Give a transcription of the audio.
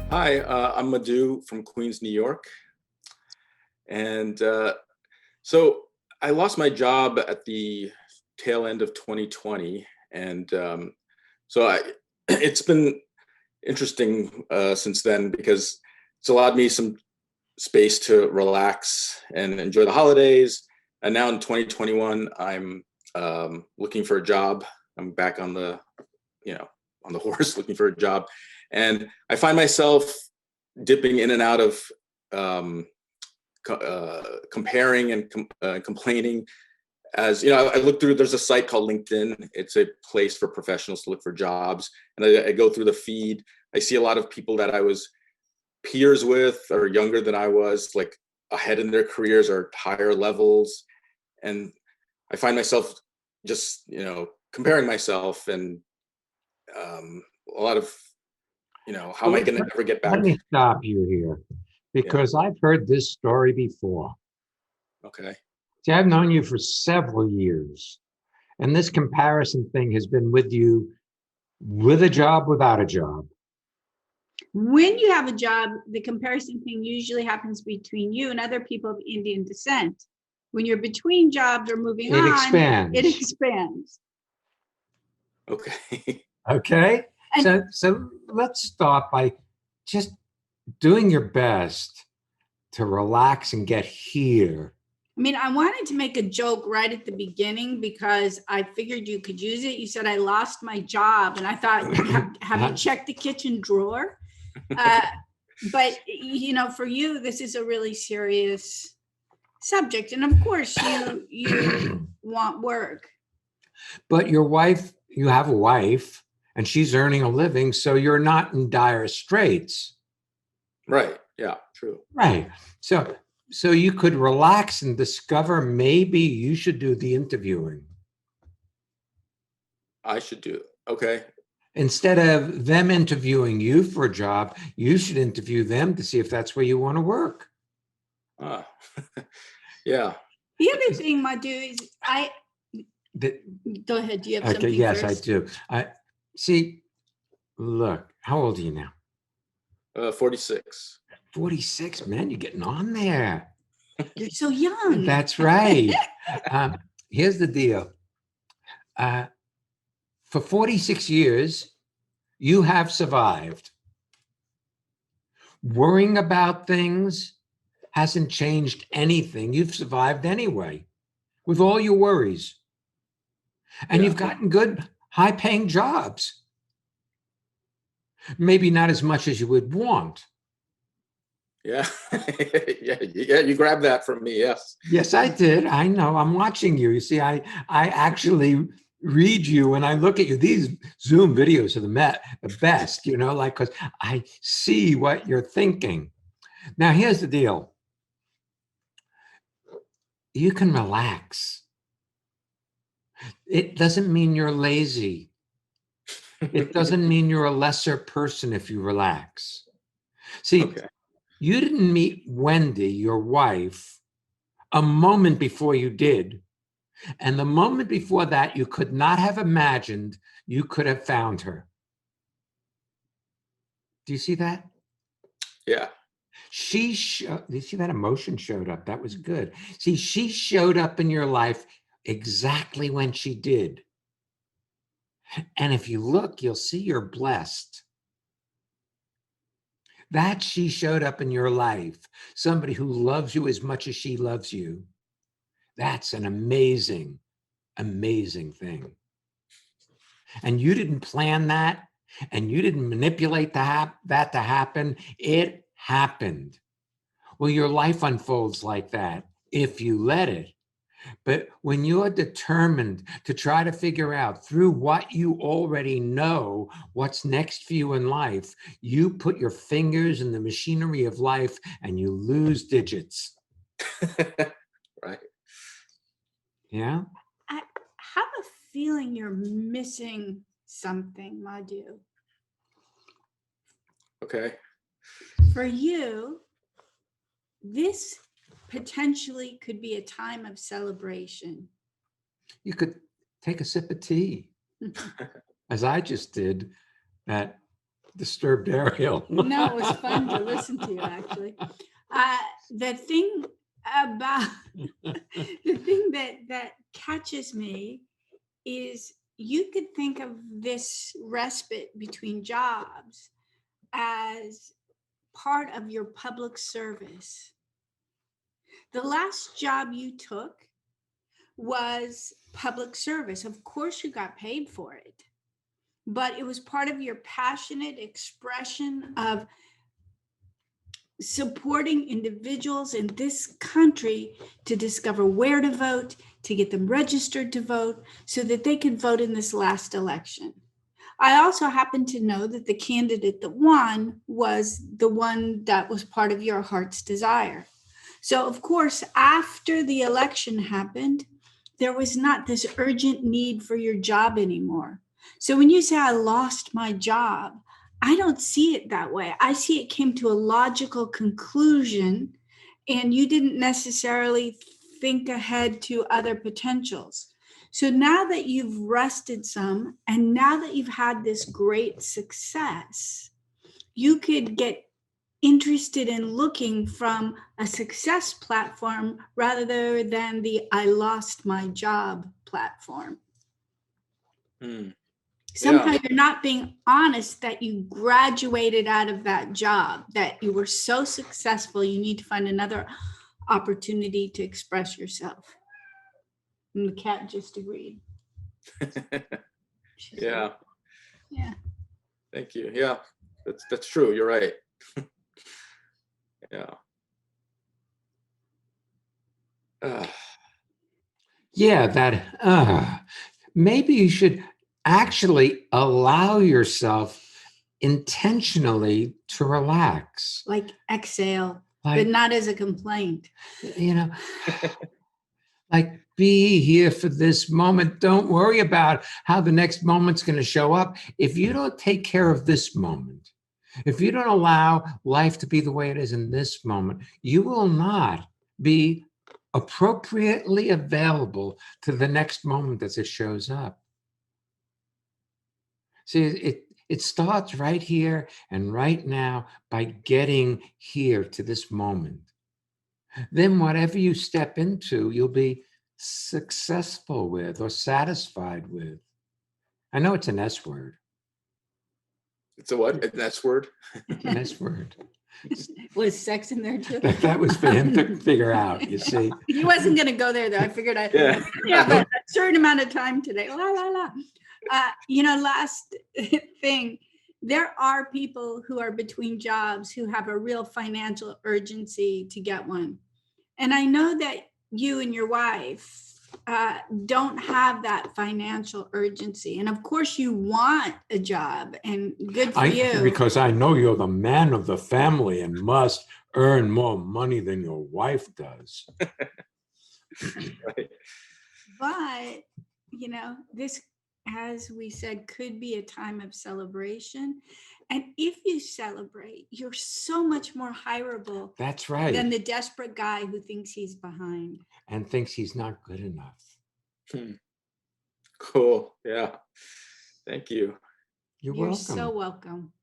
Hi, I'm Madhu from Queens, New York. And so I lost my job at the tail end of 2020. And it's been interesting since then because it's allowed me some space to relax and enjoy the holidays. And now in 2021, I'm looking for a job. I'm back on on the horse looking for a job. And I find myself dipping in and out of comparing and complaining. As you know, I look through. There's a site called LinkedIn. It's a place for professionals to look for jobs, and I go through the feed. I see a lot of people that I was peers with, or younger than I was, like ahead in their careers or higher levels, and I find myself just comparing myself and a lot of how am I Well, going to ever get let back? me stop you here Yeah. because I've heard this story before. Okay. See, I've known you for several years, and this comparison thing has been with you with a job, without a job. When you have a job, the comparison thing usually happens between you and other people of Indian descent. When you're between jobs or moving It on, expands. it expands. Okay. Okay? And So let's start by just doing your best to relax and get here. I mean, I wanted to make a joke right at the beginning because I figured you could use it. You said I lost my job, and I thought, have you checked the kitchen drawer? But for you, this is a really serious subject, and of course, you want work. But your wife, you have a wife, and she's earning a living, so you're not in dire straits. Right. Yeah, true. Right. So you could relax and discover maybe you should do the interviewing. I should do it. Okay. Instead of them interviewing you for a job, you should interview them to see if that's where you want to work. Ah. Yeah. The other thing, Madhu, is go ahead. Do you have Okay, something yes, first? I do. I see. Look, how old are you now? 46. 46, man, you're getting on there. You're so young. That's right. Here's the deal. For 46 years, you have survived. Worrying about things hasn't changed anything. You've survived anyway with all your worries. And Yeah. you've gotten good, high-paying jobs. Maybe not as much as you would want. Yeah. Yeah. You grabbed that from me. Yes. Yes, I did. I know. I'm watching you. You see, I actually read you and I look at you. These Zoom videos are the best, because I see what you're thinking. Now, here's the deal. You can relax. It doesn't mean you're lazy. It doesn't mean you're a lesser person if you relax. See, Okay. you didn't meet Wendy, your wife, a moment before you did. And the moment before that, you could not have imagined you could have found her. Do you see that? Yeah. You see that emotion showed up. That was good. See, she showed up in your life exactly when she did. And if you look, you'll see you're blessed. That she showed up in your life, somebody who loves you as much as she loves you. That's an amazing, amazing thing. And you didn't plan that, and you didn't manipulate that to happen. It happened. Well, your life unfolds like that if you let it. But when you're determined to try to figure out through what you already know what's next for you in life, you put your fingers in the machinery of life and you lose digits. Right. I have a feeling you're missing something, Madhu. Okay. For you, this potentially could be a time of celebration. You could take a sip of tea, as I just did, that disturbed Ariel. No, it was fun to listen to you, actually. The thing about the thing that catches me is you could think of this respite between jobs as part of your public service. The last job you took was public service. Of course, you got paid for it, but it was part of your passionate expression of supporting individuals in this country to discover where to vote, to get them registered to vote so that they could vote in this last election. I also happen to know that the candidate that won was the one that was part of your heart's desire. So, of course, after the election happened, there was not this urgent need for your job anymore. So when you say I lost my job, I don't see it that way. I see it came to a logical conclusion, and you didn't necessarily think ahead to other potentials. So now that you've rested some, and now that you've had this great success, you could get interested in looking from a success platform rather than the I lost my job platform. Somehow you're not being honest that you graduated out of that job, that you were so successful, you need to find another opportunity to express yourself. And the cat just agreed. Yeah. Yeah. Thank you. Yeah, that's true. You're right. Yeah. Yeah, that maybe you should actually allow yourself intentionally to relax. Like exhale, Like, but not as a complaint. you know, like be here for this moment. Don't worry about how the next moment's going to show up. If you don't take care of this moment, if you don't allow life to be the way it is in this moment, you will not be appropriately available to the next moment as it shows up. See, it starts right here and right now by getting here to this moment. Then whatever you step into, you'll be successful with or satisfied with. I know it's an S word. It's a what? An S word? An S word. Was sex in there too? That was for him to figure out, you see. He wasn't going to go there, though. I figured I Yeah. but a certain amount of time today. La la la. Last thing, there are people who are between jobs who have a real financial urgency to get one. And I know that you and your wife don't have that financial urgency. And of course you want a job, and good for you. Because I know you're the man of the family and must earn more money than your wife does. Right. But, this, as we said, could be a time of celebration. And if you celebrate, you're so much more hireable. That's right. Than the desperate guy who thinks he's behind. And thinks he's not good enough. Cool. Yeah. Thank you. You're welcome. so welcome.